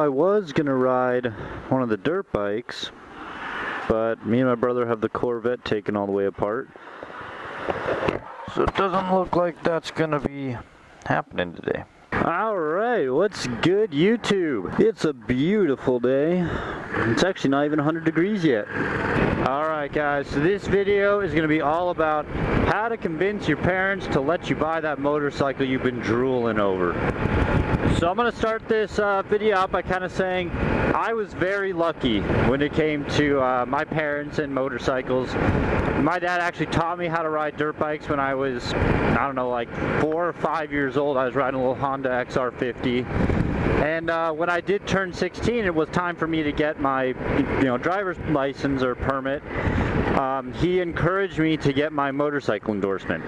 I was gonna ride one of the dirt bikes, but me and my brother have the Corvette taken all the way apart. So it doesn't look like that's gonna be happening today. Alright, what's good YouTube? It's a beautiful day. It's actually not even 100 degrees yet. Alright guys, so this video is going to be all about how to convince your parents to let you buy that motorcycle you've been drooling over. So I'm going to start this video out by kind of saying I was very lucky when it came to my parents and motorcycles. My dad actually taught me how to ride dirt bikes when I was, I don't know, like 4 or 5 years old. I was riding a little Honda XR50. And when I did turn 16, it was time for me to get my, driver's license or permit. He encouraged me to get my motorcycle endorsement,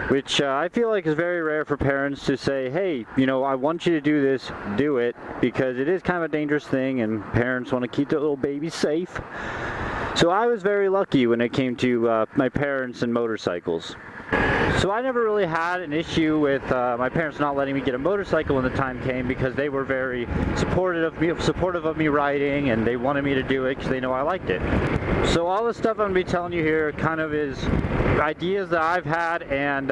which I feel like is very rare for parents to say, hey, I want you to do this, do it, because it is kind of a dangerous thing and parents want to keep their little babies safe. So I was very lucky when it came to my parents and motorcycles. So I never really had an issue with my parents not letting me get a motorcycle when the time came, because they were very supportive of me riding, and they wanted me to do it because they know I liked it. So all the stuff I'm going to be telling you here kind of is ideas that I've had and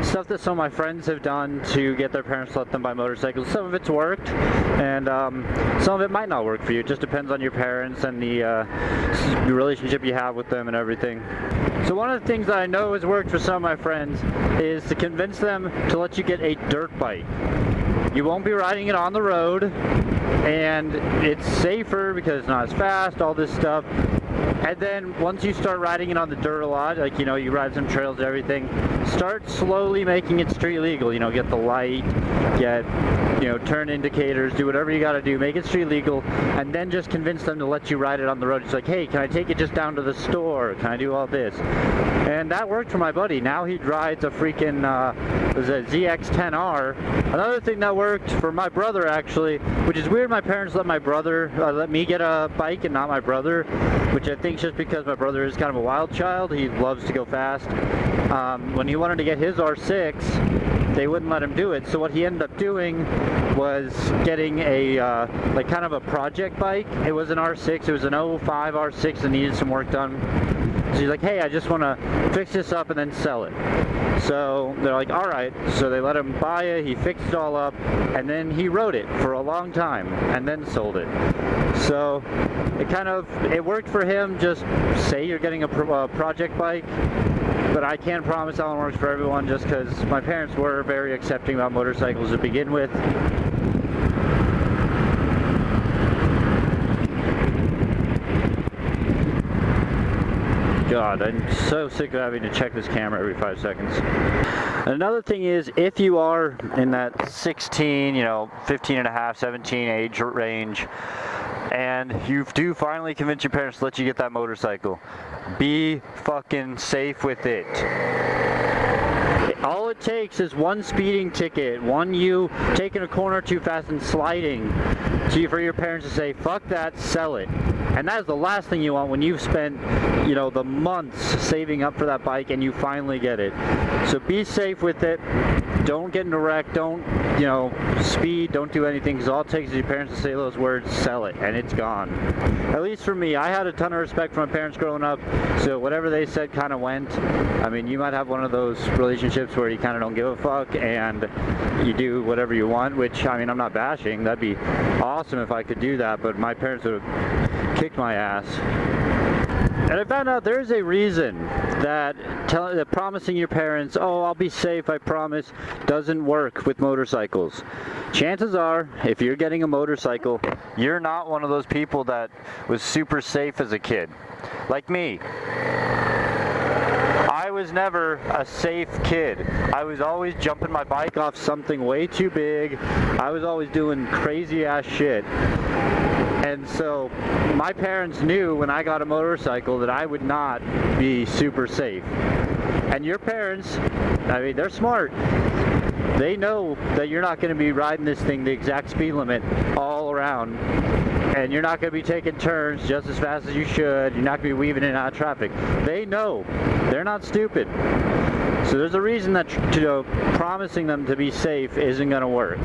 stuff that some of my friends have done to get their parents to let them buy motorcycles. Some of it's worked, and some of it might not work for you. It just depends on your parents and the relationship you have with them and everything. So one of the things that I know has worked for some of my friends is to convince them to let you get a dirt bike. You won't be riding it on the road, and it's safer because it's not as fast, all this stuff. And then once you start riding it on the dirt a lot, like, you ride some trails and everything, start slowly making it street legal. Get the light, get, turn indicators, do whatever you got to do, make it street legal, and then just convince them to let you ride it on the road. It's like, hey, can I take it just down to the store? Can I do all this? And that worked for my buddy. Now he rides a freaking, ZX-10R. Another thing that worked for my brother, actually, which is weird, my parents let me get a bike and not my brother, which I think is just because my brother is kind of a wild child. He loves to go fast. When he wanted to get his R6, they wouldn't let him do it. So what he ended up doing was getting a kind of a project bike. It was an R6. It was an 05 R6 that needed some work done. So he's like, hey, I just want to fix this up and then sell it. So they're like, all right. So they let him buy it. He fixed it all up, and then he rode it for a long time and then sold it. So it worked for him. Just say you're getting a project bike. But I can't promise that one works for everyone, just because my parents were very accepting about motorcycles to begin with. God, I'm so sick of having to check this camera every 5 seconds. Another thing is, if you are in that 16, 15 and a half, 17 age range, and you do finally convince your parents to let you get that motorcycle, be fucking safe with it. All it takes is one speeding ticket, one you taking a corner too fast and sliding, for your parents to say, fuck that, sell it. And that is the last thing you want when you've spent, the months saving up for that bike and you finally get it. So be safe with it. Don't get in a wreck. Don't, speed. Don't do anything, because all it takes is your parents to say those words, sell it, and it's gone. At least for me, I had a ton of respect for my parents growing up, so whatever they said kind of went. I mean, you might have one of those relationships where you kind of don't give a fuck and you do whatever you want, which, I mean, I'm not bashing. That'd be awesome if I could do that, but my parents would have kicked my ass. And I found out there's a reason that promising your parents, oh, I'll be safe, I promise, doesn't work with motorcycles. Chances are, if you're getting a motorcycle, you're not one of those people that was super safe as a kid. Like me. I was never a safe kid. I was always jumping my bike off something way too big. I was always doing crazy ass shit. And so my parents knew when I got a motorcycle that I would not be super safe. And your parents, I mean, they're smart. They know that you're not going to be riding this thing the exact speed limit all around. And you're not going to be taking turns just as fast as you should. You're not going to be weaving in and out of traffic. They know. They're not stupid. So there's a reason that promising them to be safe isn't going to work.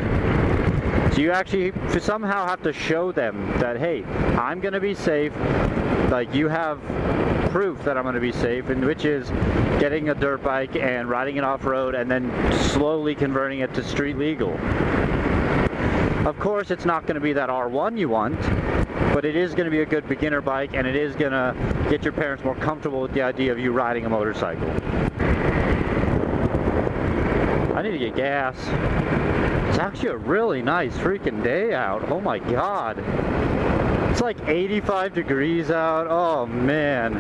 So you actually somehow have to show them that, hey, I'm gonna be safe. Like, you have proof that I'm gonna be safe, and which is getting a dirt bike and riding it off-road and then slowly converting it to street legal. Of course, it's not gonna be that R1 you want, but it is gonna be a good beginner bike, and it is gonna get your parents more comfortable with the idea of you riding a motorcycle. I need to get gas. It's actually a really nice freaking day out. Oh my god. It's like 85 degrees out. Oh man.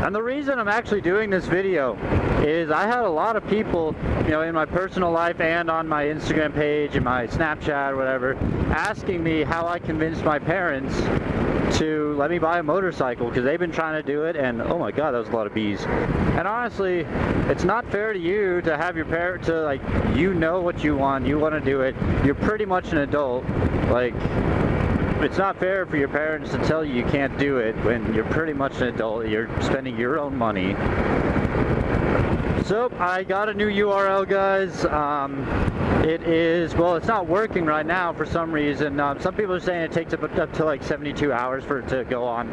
And the reason I'm actually doing this video is I had a lot of people, you know, in my personal life and on my Instagram page and my Snapchat or whatever, asking me how I convinced my parents to let me buy a motorcycle, because they've been trying to do it, and oh my god, that was a lot of bees. And honestly, it's not fair to you to have your parent to, like, you know what you want to do it, you're pretty much an adult, like, it's not fair for your parents to tell you you can't do it when you're pretty much an adult, you're spending your own money. So, I got a new URL, guys. It is, well, it's not working right now for some reason. Some people are saying it takes up to like 72 hours for it to go on.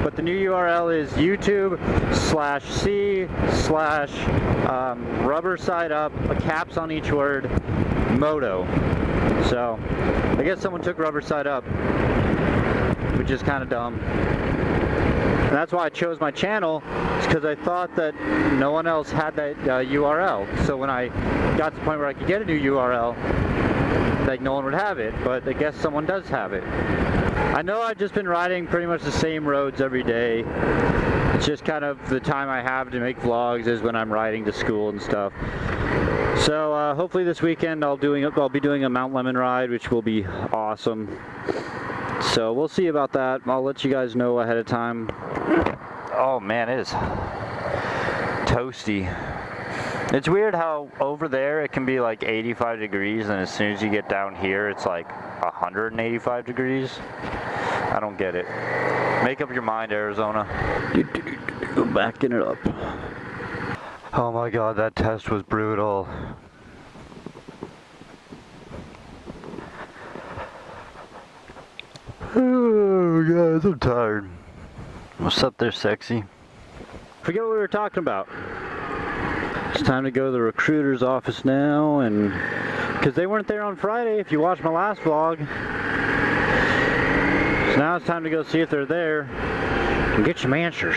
But the new URL is YouTube/C/rubber side up, caps on each word, moto. So, I guess someone took rubber side up, which is kind of dumb. And that's why I chose my channel, because I thought that no one else had that URL. So when I got to the point where I could get a new URL, like, no one would have it, but I guess someone does have it. I know I've just been riding pretty much the same roads every day. It's just kind of the time I have to make vlogs is when I'm riding to school and stuff. So hopefully this weekend I'll be doing a Mount Lemmon ride, which will be awesome. So we'll see about that. I'll let you guys know ahead of time. Oh man, it is toasty. It's weird how over there it can be like 85 degrees, and as soon as you get down here it's like 185 degrees. I don't get it. Make up your mind, Arizona. Backing it up. Oh my god, that test was brutal. Oh guys, I'm tired. What's up there, sexy? Forget what we were talking about. It's time to go to the recruiter's office now, and because they weren't there on Friday if you watched my last vlog. So now it's time to go see if they're there and get some answers.